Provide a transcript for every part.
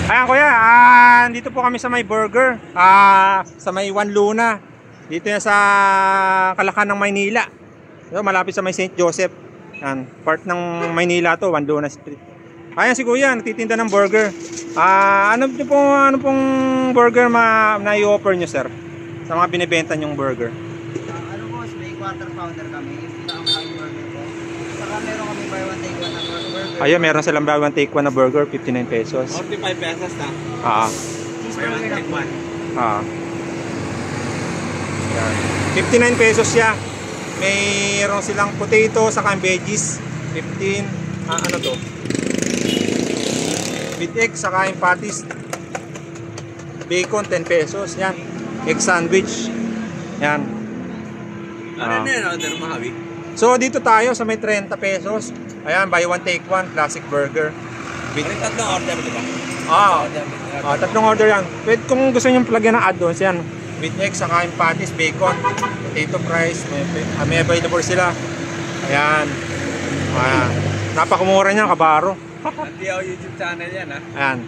Ayan kuya, dito po kami sa may burger, sa may One Luna. Dito yan sa Kalakan ng Maynila. So, malapit sa may St. Joseph. Yan, part ng Maynila to, One Luna Street. Ayan si kuya, nagtitinda ng burger. Ano pong burger na i-offer nyo sir? Sa mga binibenta nyong burger? Ano po, may quarter pounder kami. Yung pinakamalaking burger po. Saka meron kami buy one take one na burger. Ayun, meron silang buy one take one na burger, 59 pesos. 45 pesos na. Cheeseburger na po. 59 pesos siya. Mayroon silang potato saka veggies 15. Ano to? With egg saka yung patties. Bacon 10 pesos. Yan. Egg sandwich. Yan. Ano na yun? Order mo habi? So dito tayo sa may 30 pesos. Ayan, buy one take one classic burger. With tatlong order, di ba? Tatlong order yan. Pwede kung gusto niyo plagyan ng add-ons yan. With egg, saka yung patties, bacon, potato fries, may available sila. Ayan. Napakamura niya, kabaro. Hindi ako YouTube channel yan ha. Ayan.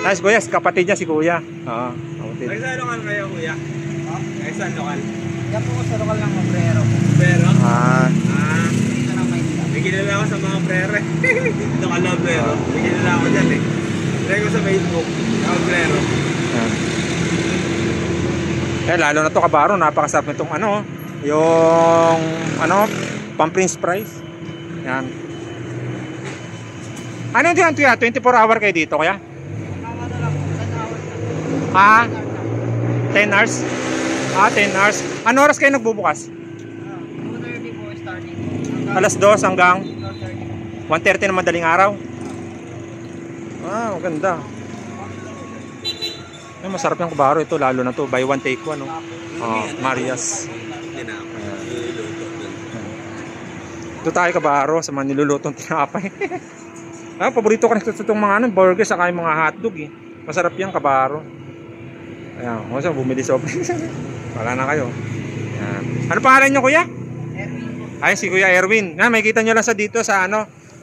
Nice kuya, kapatid niya si kuya. Kapatid. Nagsaan lokal kayo kuya? Nagsaan lokal? Yan po sa lokal ng Obrero. Pero? Dito ng Maynila. May kilala ako sa mga prere. Lokal na Obrero. May kilala ako dyan eh. Try ko sa Facebook. Obrero. Ayan. Lalo na to kabaro, napakasarap nitong yung pang-Prince fries. Yan. Ano yan tuya? 24 hour kayo dito kaya? 10 hours? 10 hours. Ano oras kayo nagbubukas? 2:30 po starting. Alas 2 hanggang 1:30 ng madaling araw. Maganda. Masarap yung kabaro ito, lalo na to buy one take one, Marias. Ito tayo kabaro sa mga nilulutong tinapay. Paborito ko nito itong mga burger saka yung mga hotdog eh. Masarap yan kabaro. Ayan, kung bumili sa wala na kayo. Ayan. Ano pangalan nyo kuya? Erwin. Ay si Kuya Erwin. May kita nyo lang sa dito sa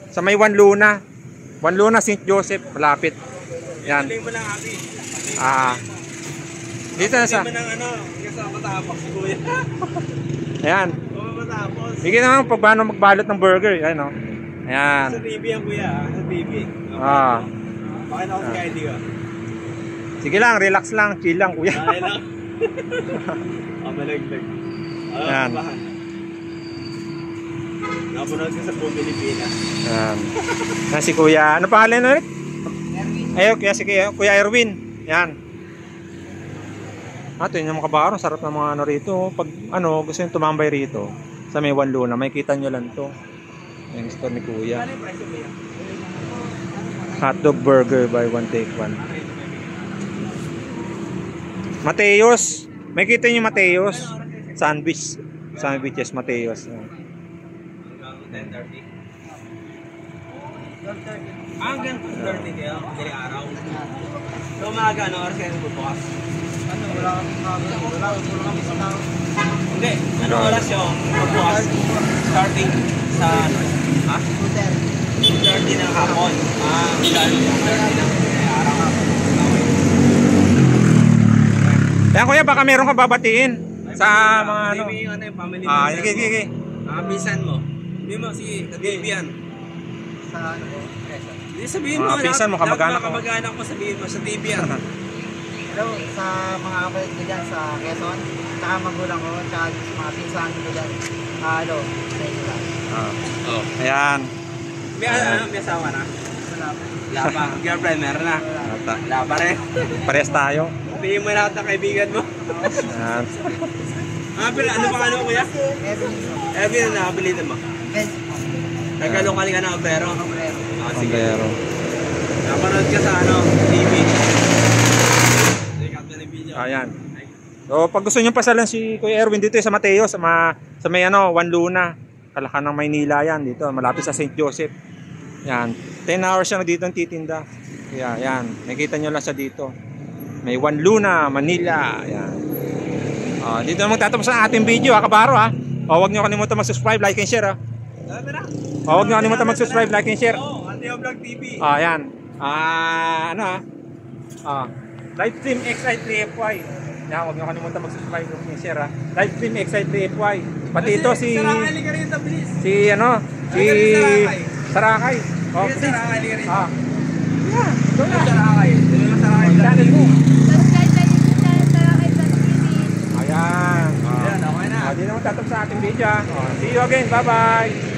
sa may One Luna. One Luna St. Joseph, malapit. Yan. Galing mo lang abi. Dito na sa kasama tapos si kuya. Ayan. Matapos. Bigyan naman pag paano magbalot ng burger. Ayan Ayan. Sa TV yan kuya, sa TV. Bakit ako sa ID ka? Sige lang, relax lang, chill lang kuya. Kaya lang. Malaglag. Ayan. Napunod ka sa buong Pilipinas. Ayan. Si kuya, ano pangalan ulit? Erwin. Ayun, kaya si Kuya Erwin. Yan. Ito yung mga kabaro, sarap ng mga rito. Pag gusto nyo tumambay rito sa may One Luna, may kita nyo lang to. Yung store ni Kuya. Ano yung price mo yan? Hotdog burger by one take one. Mateos. May kita nyo Mateos. Sandwiches Mateos. 10:30. Hanggang 2:30 kayo, madaling araw. So umaga, oras kayo bubukas? Wala kami sa tao. Hindi, oras yung bubukas? Starting sa 2:30 ng hapon. Hanggang 2:30 ng araw. Kaya kuya, baka meron ka babatiin sa mga yung family mo. sige. Pinsan mo. Hindi mo, sige, katibian. Sa Hindi sabihin mo, pinsan mo, kamag-anak mo. Kamag-anak mo, sabihin mo sa TV yan. Hello, sa mga kapatid ko dyan sa Quezon, saka magulang ko, saka sa mga pinsan ko dyan. Hello, sa inyo lang. Ayan. May asawa na? Wala pa. Girlfriend, meron na? Wala pa rin. Parehas tayo. Sabihin mo lahat ng kaibigan mo. Ayan. Ano pa ano kuya? Evan na nakabilitan mo? Nagkalokal ka na, pero? Sige. Napanood ka sa TV. Ayan. So pag gusto nyo pasalan si Kuya Erwin dito sa Mateo, sa may One Luna, Kalakan ng Maynila yan dito, malapit sa St. Joseph. Yan. 10 hours siya dito ang titinda. Kaya yan, nakita nyo lang sa dito. May One Luna, Manila. Yan. Dito na magtatapos ang ating video ha, kabaro ha. Huwag nyo kalimutan mag-subscribe, like and share ha. Huwag nyo kalimutan mag-subscribe, like and share. Anteo Vlog TV. Yan. Ano ha? Livestream XI3FY. Yan, huwag nyo kalimutan mag-subscribe, like and share ha. Livestream XI3FY. Pati ito si... Sarakay ka rin, bilis. Si Sarakay. Sarakay ka rin. Ito na. Sarakay. Channel mo. Subscribe na rin sa Sarakay.tv. Ayan. Ayan, okay na. Di naman tatapos sa ating video ha. See you again. Bye-bye.